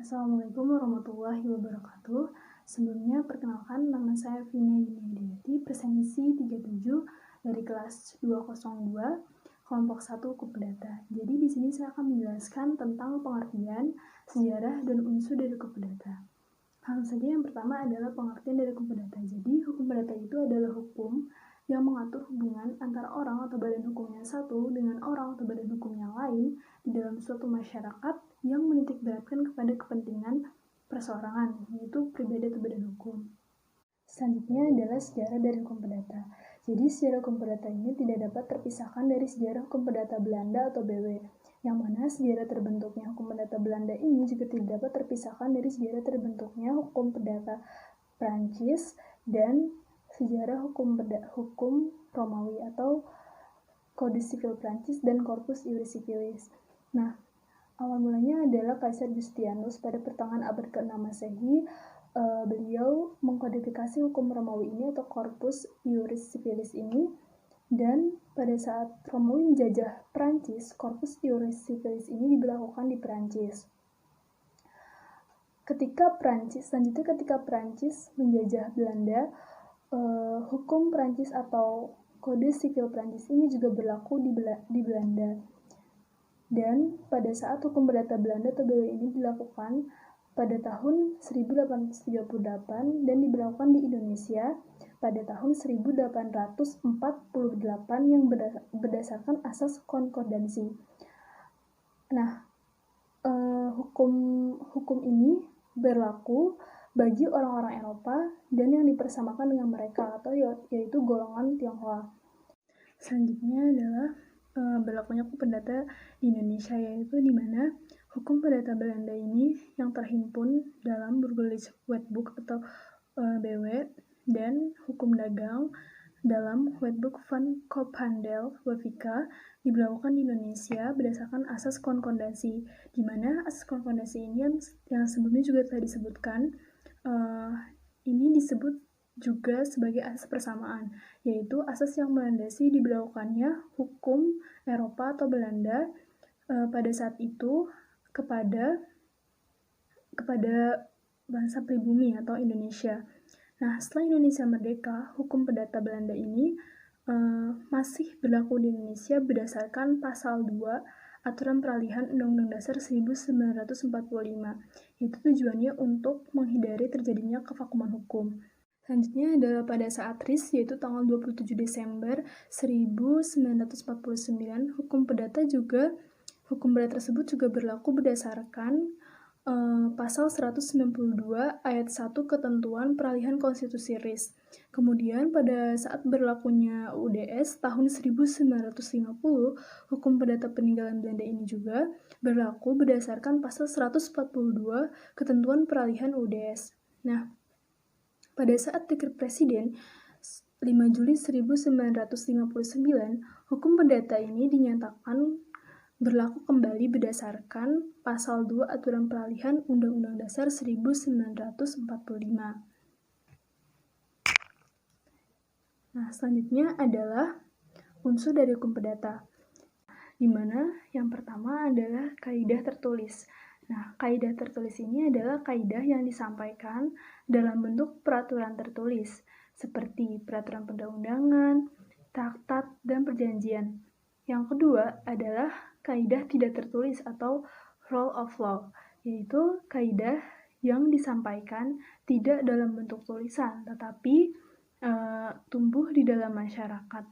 Assalamualaikum warahmatullahi wabarakatuh. Sebelumnya perkenalkan, nama saya Vina Yuniadiyati, Presensi 37 dari kelas 202, kelompok 1 Hukum Perdata. Jadi di sini saya akan menjelaskan tentang pengertian, sejarah, dan unsur dari hukum perdata. Langsung saja yang pertama adalah pengertian dari hukum perdata. Jadi hukum perdata itu adalah hukum yang mengatur hubungan antara orang atau badan hukum yang satu dengan orang atau badan hukum yang lain di dalam suatu masyarakat yang menitikberatkan kepada kepentingan perseorangan, yaitu pribadi atau badan hukum. Selanjutnya adalah sejarah dari hukum perdata. Jadi sejarah hukum perdata ini tidak dapat terpisahkan dari sejarah hukum perdata Belanda atau BW, yang mana sejarah terbentuknya hukum perdata Belanda ini juga tidak dapat terpisahkan dari sejarah terbentuknya hukum perdata Prancis dan sejarah hukum Romawi atau Kode Sivil Prancis dan Corpus Iuris Civilis. Nah, awal mulanya adalah Kaisar Justinianus pada pertengahan abad ke-6 Masehi. Beliau mengkodifikasi hukum Romawi ini atau Corpus Iuris Civilis ini, dan pada saat Romawi menjajah Prancis, Corpus Iuris Civilis ini diberlakukan di Prancis. Ketika Prancis menjajah Belanda, hukum Prancis atau Kode Sivil Prancis ini juga berlaku di Belanda. Dan pada saat hukum perdata Belanda atau BW ini dilakukan pada tahun 1838 dan diberlakukan di Indonesia pada tahun 1848 yang berdasarkan asas konkordansi. Nah, hukum ini berlaku bagi orang-orang Eropa dan yang dipersamakan dengan mereka atau yaitu golongan Tionghoa. Selanjutnya adalah berlakunya hukum perdata di Indonesia, yaitu di mana hukum perdata Belanda ini yang terhimpun dalam Burgerlijk Wetboek atau BW dan hukum dagang dalam Wetboek van Koophandel Wevika diberlakukan di Indonesia berdasarkan asas konkordasi, di mana asas konkordasi ini yang sebelumnya juga telah disebutkan, ini disebut juga sebagai asas persamaan, yaitu asas yang melandasi diberlakukannya hukum Eropa atau Belanda pada saat itu kepada bangsa pribumi atau Indonesia. Nah, setelah Indonesia merdeka, hukum perdata Belanda ini masih berlaku di Indonesia berdasarkan pasal 2 Aturan Peralihan Undang-Undang Dasar 1945. Itu tujuannya untuk menghindari terjadinya kevakuman hukum. Selanjutnya adalah pada saat RIS, yaitu tanggal 27 Desember 1949, hukum perdata tersebut juga berlaku berdasarkan pasal 192 ayat 1 ketentuan peralihan konstitusi RIS. Kemudian pada saat berlakunya UDS tahun 1950, hukum perdata peninggalan Belanda ini juga berlaku berdasarkan pasal 142 ketentuan peralihan UDS. Nah, pada saat dekret Presiden 5 Juli 1959, hukum perdata ini dinyatakan berlaku kembali berdasarkan pasal 2 Aturan Peralihan Undang-Undang Dasar 1945. Nah, selanjutnya adalah unsur dari hukum perdata, di mana yang pertama adalah kaidah tertulis. Nah, kaidah tertulis ini adalah kaidah yang disampaikan dalam bentuk peraturan tertulis, seperti peraturan perundang-undangan, traktat, dan perjanjian. Yang kedua adalah kaidah tidak tertulis atau rule of law, yaitu kaidah yang disampaikan tidak dalam bentuk tulisan, tetapi tumbuh di dalam masyarakat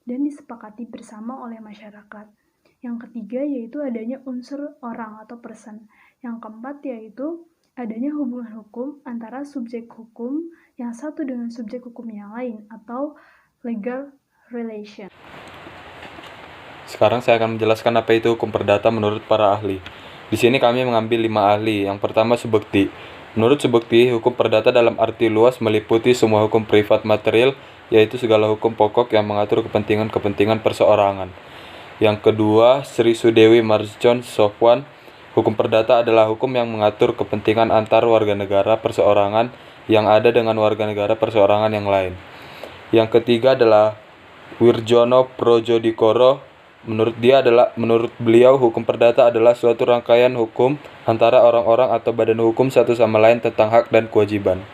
dan disepakati bersama oleh masyarakat. Yang ketiga yaitu adanya unsur orang atau person. Yang keempat yaitu adanya hubungan hukum antara subjek hukum yang satu dengan subjek hukum yang lain atau legal relation. Sekarang saya akan menjelaskan apa itu hukum perdata menurut para ahli. Di sini kami mengambil 5 ahli. Yang pertama Subekti. Menurut Subekti, hukum perdata dalam arti luas meliputi semua hukum privat material, yaitu segala hukum pokok yang mengatur kepentingan-kepentingan perseorangan. Yang kedua, Sri Sudewi Marjon Sofwan. Hukum perdata adalah hukum yang mengatur kepentingan antar warga negara perseorangan yang ada dengan warga negara perseorangan yang lain. Yang ketiga adalah Wirjono Projodikoro. Menurut beliau, hukum perdata adalah suatu rangkaian hukum antara orang-orang atau badan hukum satu sama lain tentang hak dan kewajiban.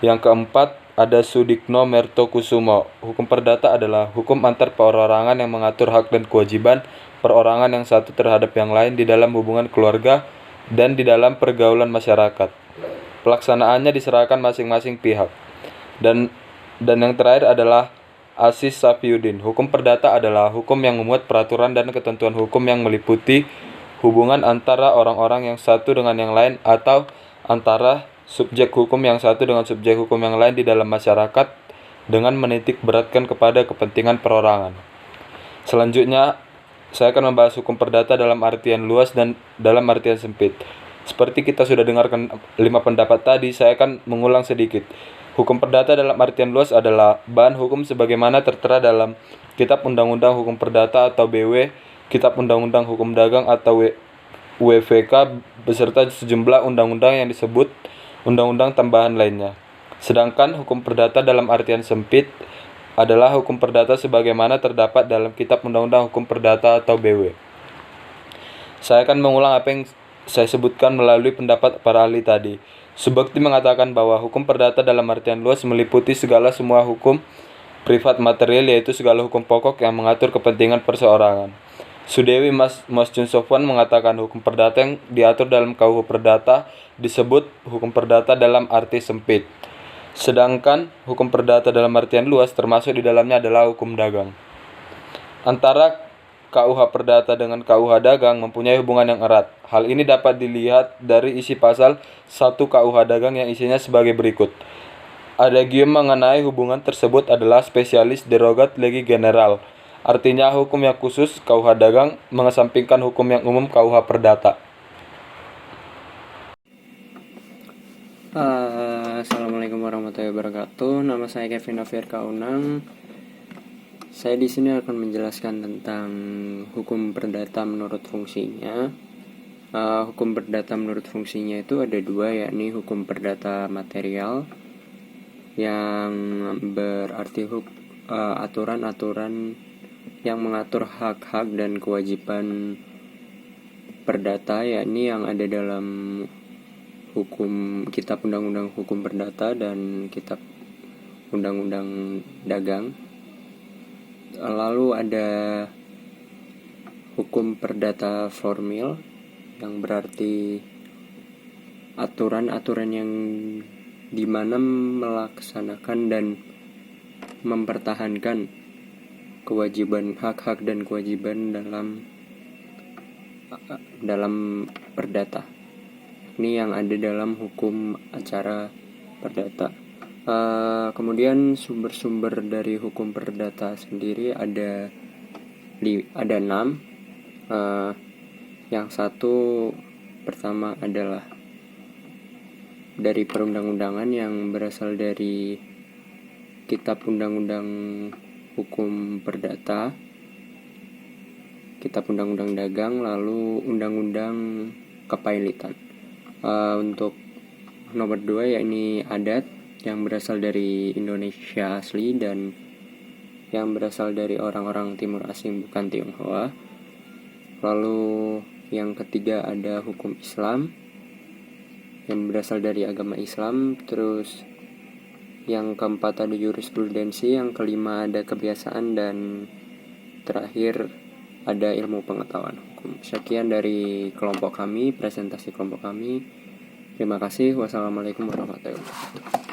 Yang keempat, ada Sudikno Mertokusumo. Hukum perdata adalah hukum antar perorangan yang mengatur hak dan kewajiban perorangan yang satu terhadap yang lain di dalam hubungan keluarga dan di dalam pergaulan masyarakat. Pelaksanaannya diserahkan masing-masing pihak. Dan yang terakhir adalah Aziz Safiuddin. Hukum perdata adalah hukum yang memuat peraturan dan ketentuan hukum yang meliputi hubungan antara orang-orang yang satu dengan yang lain atau antara subjek hukum yang satu dengan subjek hukum yang lain di dalam masyarakat dengan menitik beratkan kepada kepentingan perorangan. Selanjutnya, saya akan membahas hukum perdata dalam artian luas dan dalam artian sempit. Seperti kita sudah dengarkan 5 pendapat tadi, saya akan mengulang sedikit. Hukum perdata dalam artian luas adalah bahan hukum sebagaimana tertera dalam Kitab Undang-Undang Hukum Perdata atau BW, Kitab Undang-Undang Hukum Dagang atau WVK, beserta sejumlah undang-undang yang disebut undang-undang tambahan lainnya. Sedangkan hukum perdata dalam artian sempit adalah hukum perdata sebagaimana terdapat dalam Kitab Undang-Undang Hukum Perdata atau BW. Saya akan mengulang apa yang saya sebutkan melalui pendapat para ahli tadi. Subekti mengatakan bahwa hukum perdata dalam artian luas meliputi semua hukum privat material, yaitu segala hukum pokok yang mengatur kepentingan perseorangan. Sudewi Masjun Sofwan mengatakan hukum perdata yang diatur dalam KUH Perdata disebut hukum perdata dalam arti sempit. Sedangkan hukum perdata dalam artian luas termasuk di dalamnya adalah hukum dagang. Antara KUH Perdata dengan KUH Dagang mempunyai hubungan yang erat. Hal ini dapat dilihat dari isi pasal 1 KUH Dagang yang isinya sebagai berikut. Adagium mengenai hubungan tersebut adalah spesialis derogat legi general. Artinya hukum yang khusus KUH Dagang mengesampingkan hukum yang umum KUH Perdata. Assalamualaikum warahmatullahi wabarakatuh. Nama saya Kevin Novier Kaunang. Saya di sini akan menjelaskan tentang hukum perdata menurut fungsinya. Hukum perdata menurut fungsinya itu ada 2, yakni hukum perdata material yang berarti aturan-aturan yang mengatur hak-hak dan kewajiban perdata, yakni yang ada dalam hukum Kitab Undang-Undang Hukum Perdata dan Kitab Undang-Undang Dagang. Lalu ada hukum perdata formil yang berarti aturan-aturan yang dimana melaksanakan dan mempertahankan kewajiban hak-hak dan kewajiban dalam perdata. Ini yang ada dalam hukum acara perdata. Kemudian sumber-sumber dari hukum perdata sendiri ada 6. Yang satu pertama adalah dari perundang-undangan yang berasal dari Kitab Undang-Undang Hukum Perdata, Kitab Undang-Undang Dagang, lalu Undang-Undang Kepailitan. Untuk nomor 2 yakni adat yang berasal dari Indonesia asli dan yang berasal dari orang-orang timur asing bukan Tionghoa. Lalu yang ketiga ada hukum Islam yang berasal dari agama Islam. Terus yang keempat ada jurisprudensi, yang kelima ada kebiasaan, dan terakhir ada ilmu pengetahuan hukum. Sekian dari kelompok kami, presentasi kelompok kami. Terima kasih. Wassalamualaikum warahmatullahi wabarakatuh.